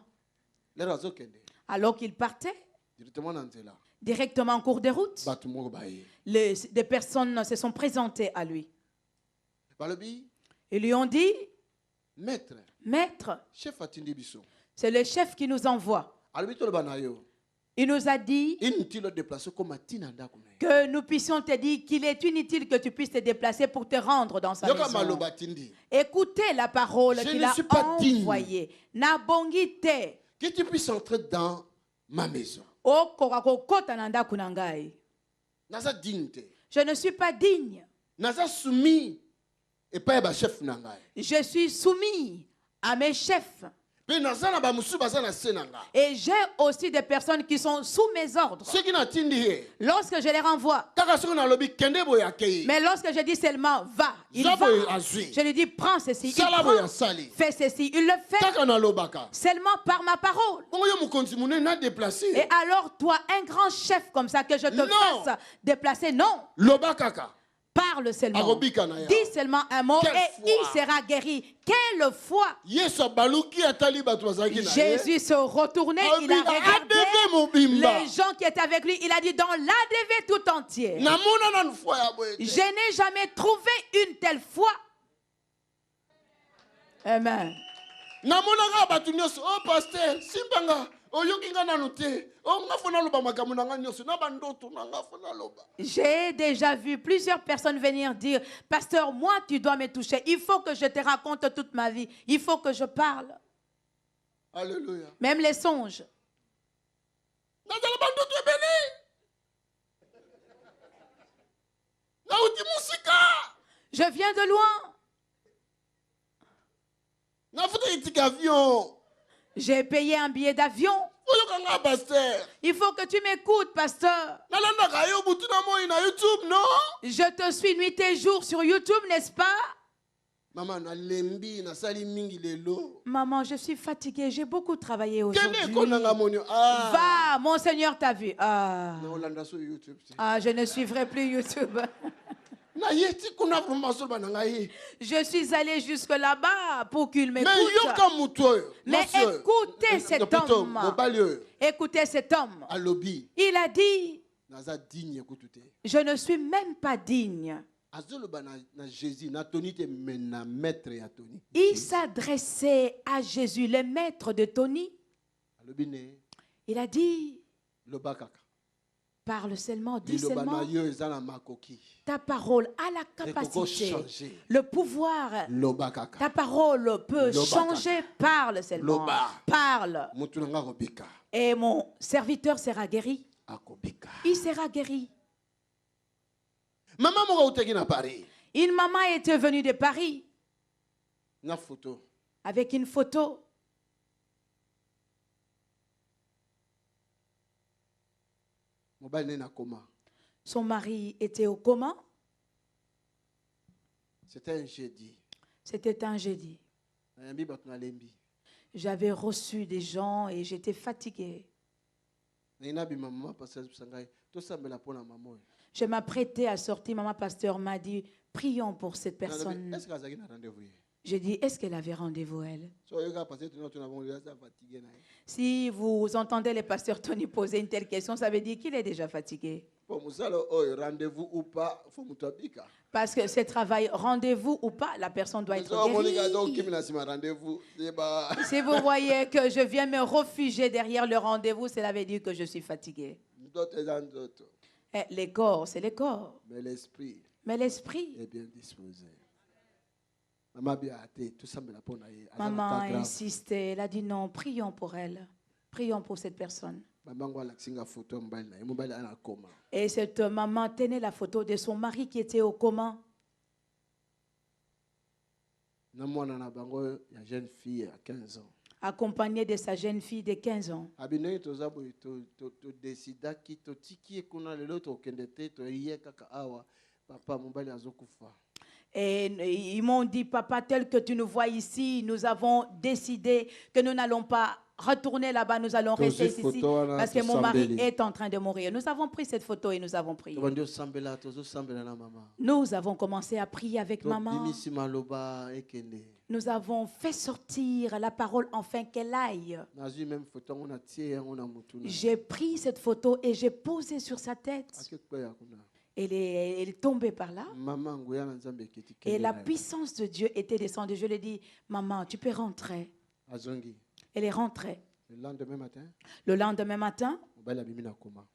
lero azokende Alors qu'il partait, directement na nzela directement en cours de route, bato moko baye des personnes se sont présentées à lui. balobi Ils lui ont dit, maître Maître, chef atindi biso c'est le chef qui nous envoie. alobi toloba na yo Il nous a dit inutile déplacer koma ntina ndako na ye que nous puissions te dire qu'il est inutile que tu puisses te déplacer pour te rendre dans sa yoka maison. maloba atindi Écoutez la parole Je qu'il ne a suis pas digne. envoyée. Nabongite. que tu puisses entrer dans ma maison Okoka kokota na ndako na ngai. naza digne te Je ne suis pas digne. naza soumis epai ya bachef na ngai Je suis soumis à mes chefs. mpe naza na bamosusu baza na se na nga Et j'ai aussi des personnes qui sont sous mes ordres. soki natindi ye Lorsque je les renvoie, kaka soki nalobi kende boye akei mais lorsque je dis seulement va, il za va. boye azwi Je lui dis prends ceci, il sala boye prend, asali fais ceci, il le fait kaka nalobaka seulement par ma parole. bongo yo mokonzi monene na déplace Et alors toi, un grand chef comme ça, que je te Non. fasse déplacer, non. loba kaka Parle seulement. Akobika na ya. Dis seulement un mot Quelle et foi. il sera guéri. Quelle foi! yesu abaluki atali bato bazalaki na ye Jésus se retournait, il a regardé adeve mobimba les gens qui étaient avec lui. Il a dit dans l'ADV tout entier. namona nanu foi ya boye te. Je n'ai jamais trouvé une telle foi. Amen. namonaka bato nyonso o paster simbanga oyoki nga nanu te o nga fo naloba makambo na nga nyonso na bandoto na nga fo naloba J'ai déjà vu plusieurs personnes venir dire, pasteur, moi tu dois me toucher. Il faut que je te raconte toute ma vie. Il faut que je parle. alleluya Même les songes. nazala bandoto ebele nauti mosika Je viens de loin. nafuta etika avion J'ai payé un billet d'avion. oyoka nga paster Il faut que tu m'écoutes, pasteur. nalandaka yo butu na moi na youtube no Je te suis nuit et jour sur YouTube, n'est-ce pas? mama nalembi nasali mingi lelo Maman, je suis fatiguée. J'ai beaucoup travaillé kende aujourd'hui. ekonanga monio ah Va, mon Seigneur t'a vu. Ah, naolanda so youtube te ah, je ne suivrai plus YouTube. naye ti kuna vraimen soloba na ngai Je suis allée jusque là-bas pour qu'il me m'écoute. yoka motu oyo Mais écoutez cet homme. mobali oyo Écoutez cet homme. alobi Il a dit, naza digne kutu te je ne suis même pas digne. azoloba na jésus natoni te me na maître ya toni Il s'adressait à Jésus, le maître de Tony. alobi ne Il a dit, loba kaka parle seulement, dis liloba na seulement. yo eza na makoki Ta parole a la ekoko capacité, changer le pouvoir. loba kaka Ta parole peut Loba changer. Parle seulement. Loba. Parle. motu na nga akobika Et mon serviteur sera guéri. akobika Il sera guéri. mama moko autaki na paris Une maman était venue de Paris na photo avec une photo. mobali ne na koma Son mari était au coma. c'était un jeudi C'était un jeudi. nayambi bato nalembi J'avais reçu des gens et j'étais fatiguée. nayi nabima mama pasteur biso ngai tosambela mpo na mama oyo Je m'apprêtais à sortir. Maman pasteur m'a dit, prions pour cette Nalobi, personne. est-ce que azalaki na rendez-vous ye J'ai dit, est-ce qu'elle avait rendez-vous, elle? so oyoka pasteur tona tona bongo aza fatigué na ye Si vous entendez le pasteur Tony poser une telle question, ça veut dire qu'il est déjà fatigué. mpo mosala oyo rendez-vous ou pas fo moto abika Parce que ce travail, rendez-vous ou pas, la personne doit être so omonika aza guérie. okimi na nsima rendez-vous yeba Si vous voyez que je viens me réfugier derrière le rendez-vous, cela veut dire que je suis fatiguée. ndoto eza ndoto Eh, les corps, c'est les corps. mais l'esprit Mais l'esprit, est bien disposé mama bia ate tosambela mpo na ye aza na maman cas a grave insisté. Elle a dit non, prions pour elle. Prions pour cette personne. mamango alakisi nga foto ya mobali na ye mobali aza na koma Et cette maman tenait la photo de son mari qui était au coma. na mwana na bango ya jeune fille ya 15 ans Accompagnée de sa jeune fille de 15 ans. abinoi toza boye todesidaki totiki ye kuna lelo tokende te toye kaka awa papa mobali azokufa Et ils m'ont dit, papa, tel que tu nous vois ici, nous avons décidé que nous n'allons pas retourner là-bas, nous allons rester ici parce que mon mari est en train de mourir. Nous avons pris cette photo et nous avons prié. tobandi osambela tozosambela na mama Nous avons commencé à prier avec maman. tobimisi maloba ekende Nous avons fait sortir la parole afin qu'elle aille. nazwi meme foto yango natie yango na motu na J'ai pris cette photo et j'ai posé sur sa tête. ake kweya kuna Elle est tombée par là. mama nguya na nzambe eketi Et kende la na ye. puissance de Dieu était descendue. Je lui ai dit, maman, tu peux rentrer. azongi Elle est rentrée. le lendemain matin Le lendemain matin, mobali abimi na koma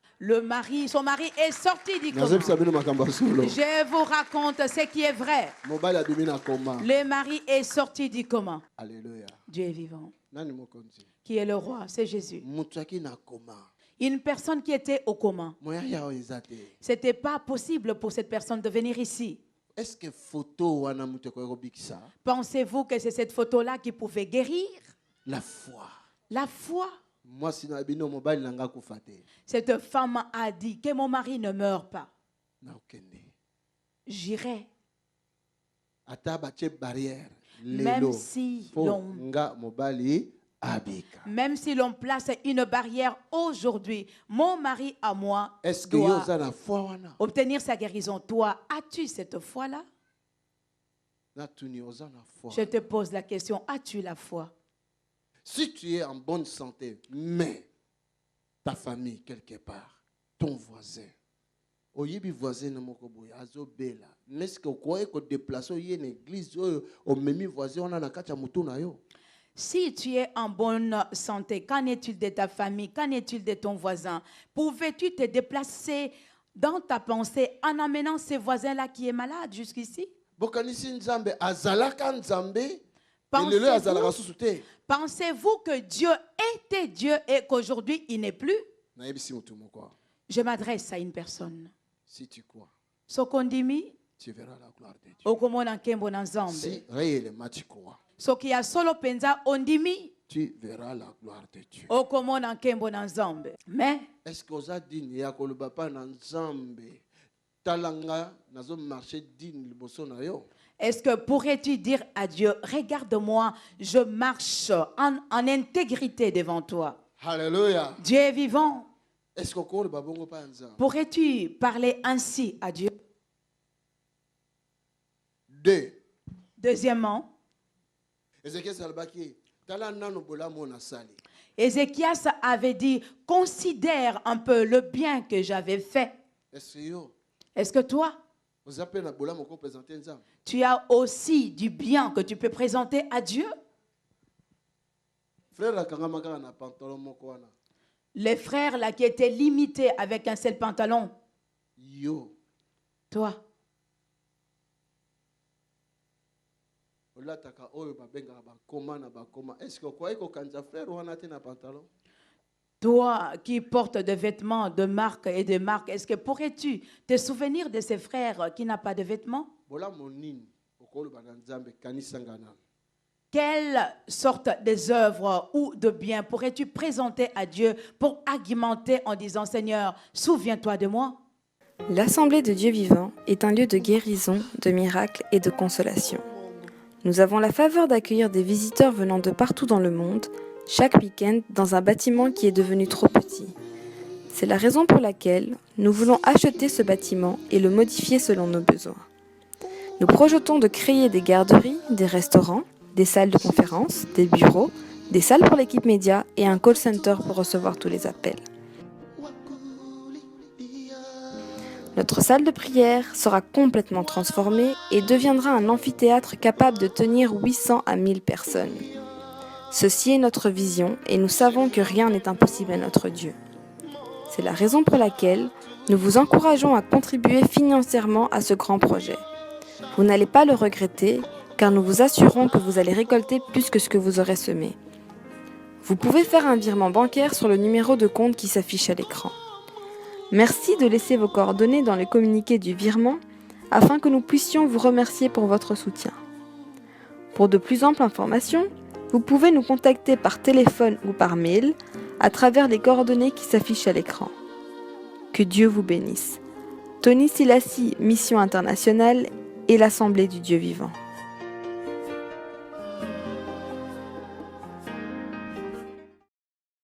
son mari est sorti du coma. nazobisa bino makambo ya solo Je vous raconte ce qui est vrai. mobali abimi na koma Le mari est sorti du coma. alleluya Dieu est vivant. nani mokonzi Qui est le roi? C'est Jésus. moto aki na koma Une personne qui était au coma. moya yao eza te Ce n'était pas possible pour cette personne de venir ici. est-ce que photo wana moto akoki kobikisa Pensez-vous que c'est cette photo-là qui pouvait guérir? La foi. La foi. Moi, si na bino mobile nanga kufate. Cette femme a dit que mon mari ne meurt pas. Na okende. J'irai. Ata bache barrière. Même si l'on nga mobali abika. Même si l'on place une barrière aujourd'hui, mon mari à moi Est-ce que doit yoza na foi wana? obtenir sa guérison. Toi, as-tu cette foi-là? Na tuni oza na foi. Je te pose la question, as-tu la foi? Si tu es en bonne santé, mais ta famille quelque part, ton voisin, oyebi voisin na moko boya azo bela, n'est-ce que quoi ko déplacer y une église au memi voisin on a na kati ya mutu na yo? Si tu es en bonne santé, qu'en est-il de ta famille? Qu'en est-il de ton voisin? Pouvais-tu te déplacer dans ta pensée en amenant ce voisin-là qui est malade jusqu'ici? Bokanisi nzambe azalaka nzambe. Pensez-vous que Dieu était Dieu et qu'aujourd'hui il n'est plus? Je m'adresse à une personne. Si tu crois, Sokondimi, tu verras la gloire de Dieu. okomona nkembo na Nzambe. Si réellement tu crois, Soki ya solo penza ondimi, tu verras la gloire de Dieu. okomona nkembo na Nzambe. Mais est-ce que oza dini ya koloba pa na Nzambe talanga nazo marcher dini liboso na yo? Est-ce que pourrais-tu dire à Dieu, regarde-moi, je marche en intégrité devant toi. Alléluia. Dieu est vivant. Est-ce que pourrais-tu parler ainsi à Dieu? Deuxièmement, Ézéchias avait dit, considère un peu le bien que j'avais fait. Est-ce que toi, tu as aussi du bien que tu peux présenter à Dieu? Les frères là qui étaient limités avec un seul pantalon. Toi. Toi qui portes des vêtements de marque et de marque, est-ce que pourrais-tu te souvenir de ces frères qui n'ont pas de vêtements? Quelle sorte des œuvres ou de biens pourrais-tu présenter à Dieu pour argumenter en disant, Seigneur, souviens-toi de moi? L'Assemblée de Dieu vivant est un lieu de guérison, de miracles et de consolation. Nous avons la faveur d'accueillir des visiteurs venant de partout dans le monde, chaque week-end dans un bâtiment qui est devenu trop petit. C'est la raison pour laquelle nous voulons acheter ce bâtiment et le modifier selon nos besoins. Nous projetons de créer des garderies, des restaurants, des salles de conférence, des bureaux, des salles pour l'équipe média et un call center pour recevoir tous les appels. Notre salle de prière sera complètement transformée et deviendra un amphithéâtre capable de tenir 800 à 1000 personnes. Ceci est notre vision et nous savons que rien n'est impossible à notre Dieu. C'est la raison pour laquelle nous vous encourageons à contribuer financièrement à ce grand projet. Vous n'allez pas le regretter car nous vous assurons que vous allez récolter plus que ce que vous aurez semé. Vous pouvez faire un virement bancaire sur le numéro de compte qui s'affiche à l'écran. Merci de laisser vos coordonnées dans le communiqué du virement afin que nous puissions vous remercier pour votre soutien. Pour de plus amples informations, vous pouvez nous contacter par téléphone ou par mail à travers les coordonnées qui s'affichent à l'écran. Que Dieu vous bénisse. Tony Silassi, Mission Internationale et l'Assemblée du Dieu vivant.